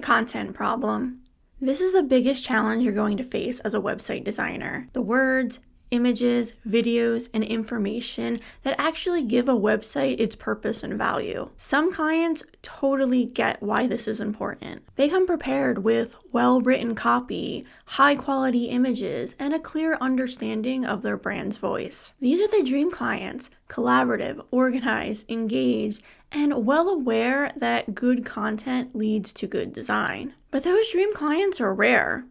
content problem. This is the biggest challenge you're going to face as a website designer. The words, images, videos, and information that actually give a website its purpose and value. Some clients totally get why this is important. They come prepared with well-written copy, high-quality images, and a clear understanding of their brand's voice. These are the dream clients, collaborative, organized, engaged, and well aware that good content leads to good design. But those dream clients are rare.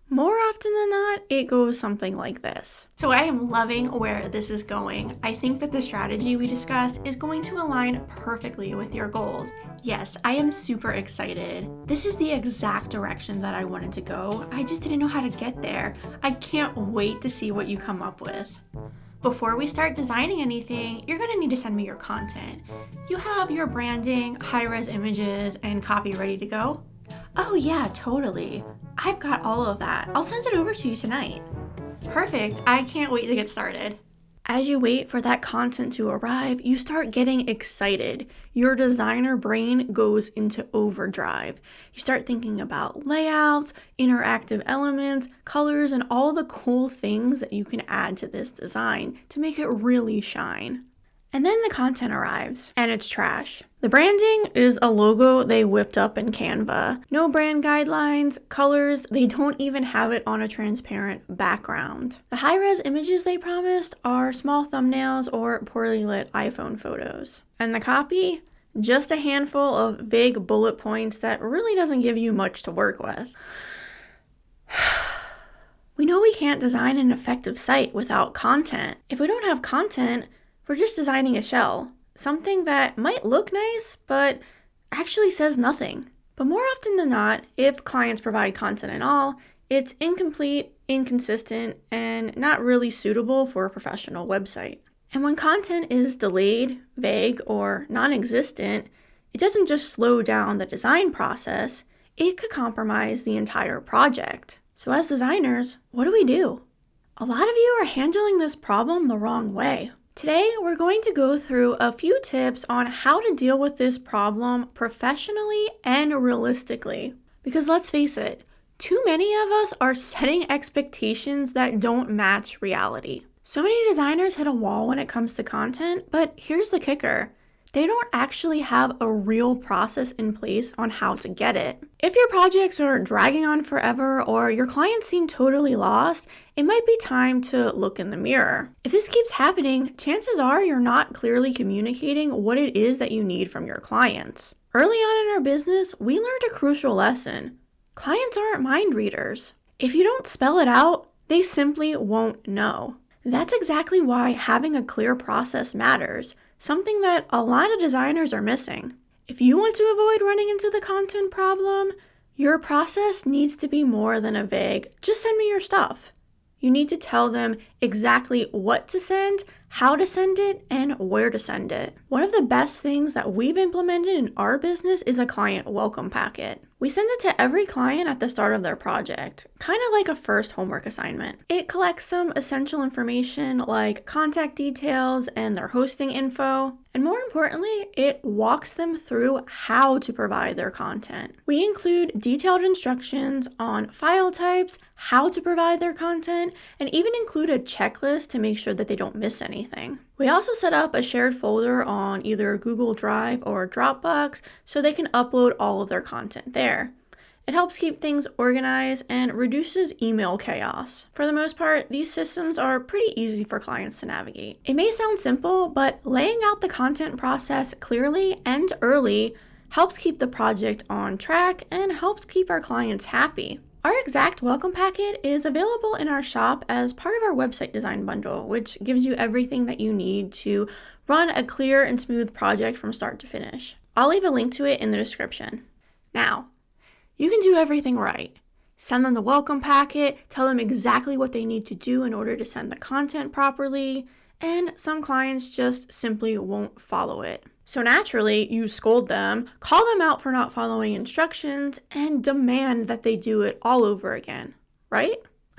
More often than not, it goes something like this. So I am loving where this is going. I think that the strategy we discussed is going to align perfectly with your goals. Yes, I am super excited. This is the exact direction that I wanted to go. I just didn't know how to get there. I can't wait to see what you come up with. Before we start designing anything, you're gonna need to send me your content. You have your branding, high-res images, and copy ready to go? Oh yeah, totally. I've got all of that. I'll send it over to you tonight. Perfect. I can't wait to get started. As you wait for that content to arrive, you start getting excited. Your designer brain goes into overdrive. You start thinking about layouts, interactive elements, colors, and all the cool things that you can add to this design to make it really shine. And then the content arrives, and it's trash. The branding is a logo they whipped up in Canva. No brand guidelines, colors, they don't even have it on a transparent background. The high-res images they promised are small thumbnails or poorly lit iPhone photos. And the copy? Just a handful of vague bullet points that really doesn't give you much to work with. We know we can't design an effective site without content. If we don't have content, we're just designing a shell, something that might look nice, but actually says nothing. But more often than not, if clients provide content at all, it's incomplete, inconsistent, and not really suitable for a professional website. And when content is delayed, vague, or non-existent, it doesn't just slow down the design process, it could compromise the entire project. So as designers, what do? A lot of you are handling this problem the wrong way. Today, we're going to go through a few tips on how to deal with this problem professionally and realistically. Because let's face it, too many of us are setting expectations that don't match reality. So many designers hit a wall when it comes to content, but here's the kicker. They don't actually have a real process in place on how to get it. If your projects are dragging on forever or your clients seem totally lost, it might be time to look in the mirror. If this keeps happening, chances are you're not clearly communicating what it is that you need from your clients. Early on in our business, we learned a crucial lesson. Clients aren't mind readers. If you don't spell it out, they simply won't know. That's exactly why having a clear process matters. Something that a lot of designers are missing. If you want to avoid running into the content problem, your process needs to be more than a vague, just send me your stuff. You need to tell them exactly what to send, how to send it, and where to send it. One of the best things that we've implemented in our business is a client welcome packet. We send it to every client at the start of their project, kind of like a first homework assignment. It collects some essential information like contact details and their hosting info, and more importantly, it walks them through how to provide their content. We include detailed instructions on file types, how to provide their content, and even include a checklist to make sure that they don't miss anything. We also set up a shared folder on either Google Drive or Dropbox so they can upload all of their content there. It helps keep things organized and reduces email chaos. For the most part, these systems are pretty easy for clients to navigate. It may sound simple, but laying out the content process clearly and early helps keep the project on track and helps keep our clients happy. Our exact welcome packet is available in our shop as part of our website design bundle, which gives you everything that you need to run a clear and smooth project from start to finish. I'll leave a link to it in the description. Now, you can do everything right. Send them the welcome packet, tell them exactly what they need to do in order to send the content properly, and some clients just simply won't follow it. So naturally, you scold them, call them out for not following instructions, and demand that they do it all over again, right?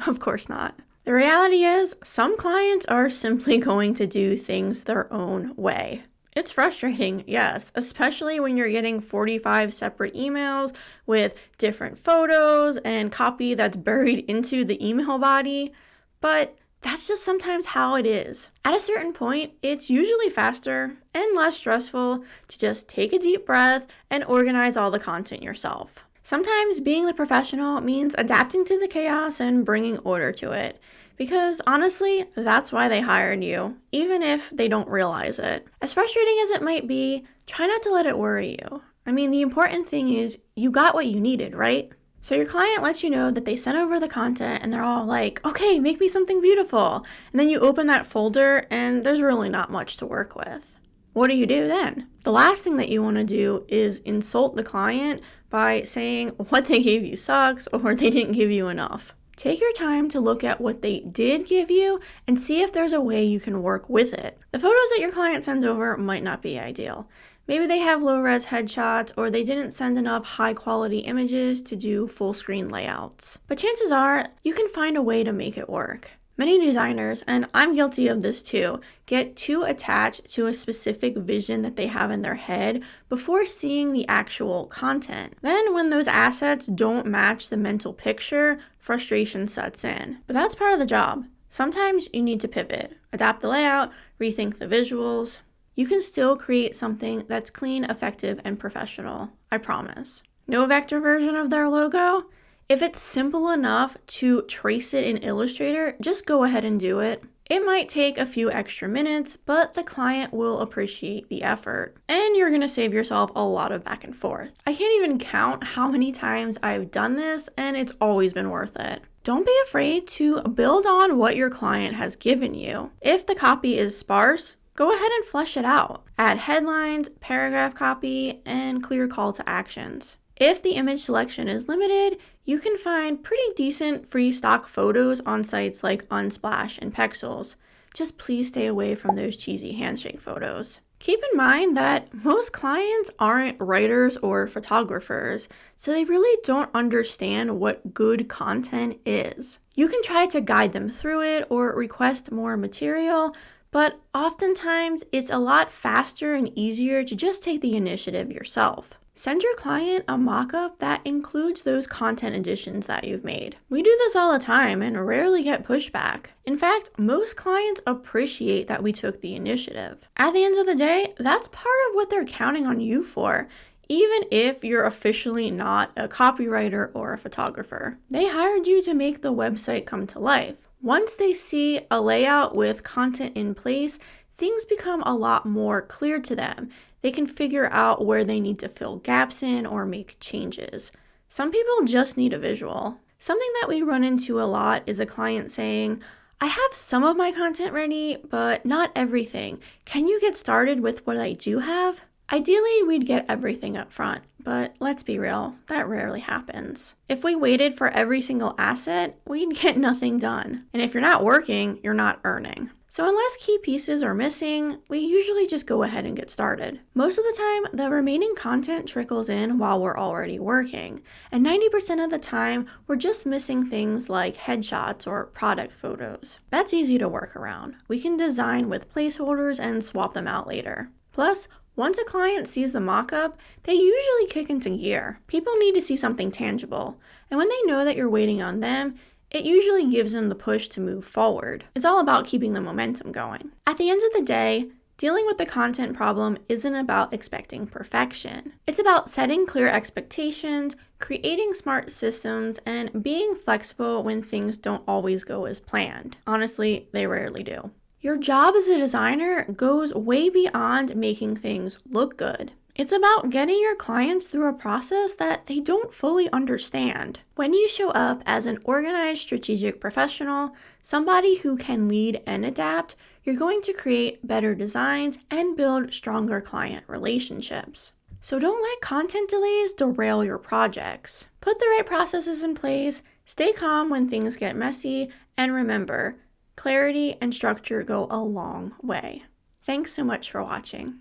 Of course not. The reality is, some clients are simply going to do things their own way. It's frustrating, yes, especially when you're getting 45 separate emails with different photos and copy that's buried into the email body, but that's just sometimes how it is. At a certain point, it's usually faster and less stressful to just take a deep breath and organize all the content yourself. Sometimes being the professional means adapting to the chaos and bringing order to it. Because honestly, that's why they hired you, even if they don't realize it. As frustrating as it might be, try not to let it worry you. I mean, the important thing is you got what you needed, right? So your client lets you know that they sent over the content and they're all like, okay, make me something beautiful. And then you open that folder and there's really not much to work with. What do you do then? The last thing that you want to do is insult the client by saying what they gave you sucks or they didn't give you enough. Take your time to look at what they did give you and see if there's a way you can work with it. The photos that your client sends over might not be ideal. Maybe they have low-res headshots or they didn't send enough high-quality images to do full-screen layouts. But chances are, you can find a way to make it work. Many designers, and I'm guilty of this too, get too attached to a specific vision that they have in their head before seeing the actual content. Then when those assets don't match the mental picture, frustration sets in. But that's part of the job. Sometimes you need to pivot, adapt the layout, rethink the visuals. You can still create something that's clean, effective, and professional, I promise. No vector version of their logo? If it's simple enough to trace it in Illustrator, just go ahead and do it. It might take a few extra minutes, but the client will appreciate the effort. And you're gonna save yourself a lot of back and forth. I can't even count how many times I've done this, and it's always been worth it. Don't be afraid to build on what your client has given you. If the copy is sparse, go ahead and flesh it out. Add headlines, paragraph copy, and clear call to actions. If the image selection is limited, you can find pretty decent free stock photos on sites like Unsplash and Pexels. Just please stay away from those cheesy handshake photos. Keep in mind that most clients aren't writers or photographers, so they really don't understand what good content is. You can try to guide them through it or request more material, but oftentimes it's a lot faster and easier to just take the initiative yourself. Send your client a mock-up that includes those content additions that you've made. We do this all the time and rarely get pushback. In fact, most clients appreciate that we took the initiative. At the end of the day, that's part of what they're counting on you for, even if you're officially not a copywriter or a photographer. They hired you to make the website come to life. Once they see a layout with content in place, things become a lot more clear to them. They can figure out where they need to fill gaps in or make changes. Some people just need a visual. Something that we run into a lot is a client saying, I have some of my content ready, but not everything. Can you get started with what I do have? Ideally, we'd get everything up front, but let's be real, that rarely happens. If we waited for every single asset, we'd get nothing done. And if you're not working, you're not earning. So unless key pieces are missing, we usually just go ahead and get started. Most of the time, the remaining content trickles in while we're already working. And 90% of the time, we're just missing things like headshots or product photos. That's easy to work around. We can design with placeholders and swap them out later. Plus, once a client sees the mock-up, they usually kick into gear. People need to see something tangible. And when they know that you're waiting on them, it usually gives them the push to move forward. It's all about keeping the momentum going. At the end of the day, dealing with the content problem isn't about expecting perfection. It's about setting clear expectations, creating smart systems, and being flexible when things don't always go as planned. Honestly, they rarely do. Your job as a designer goes way beyond making things look good. It's about getting your clients through a process that they don't fully understand. When you show up as an organized, strategic professional, somebody who can lead and adapt, you're going to create better designs and build stronger client relationships. So don't let content delays derail your projects. Put the right processes in place, stay calm when things get messy, and remember, clarity and structure go a long way. Thanks so much for watching.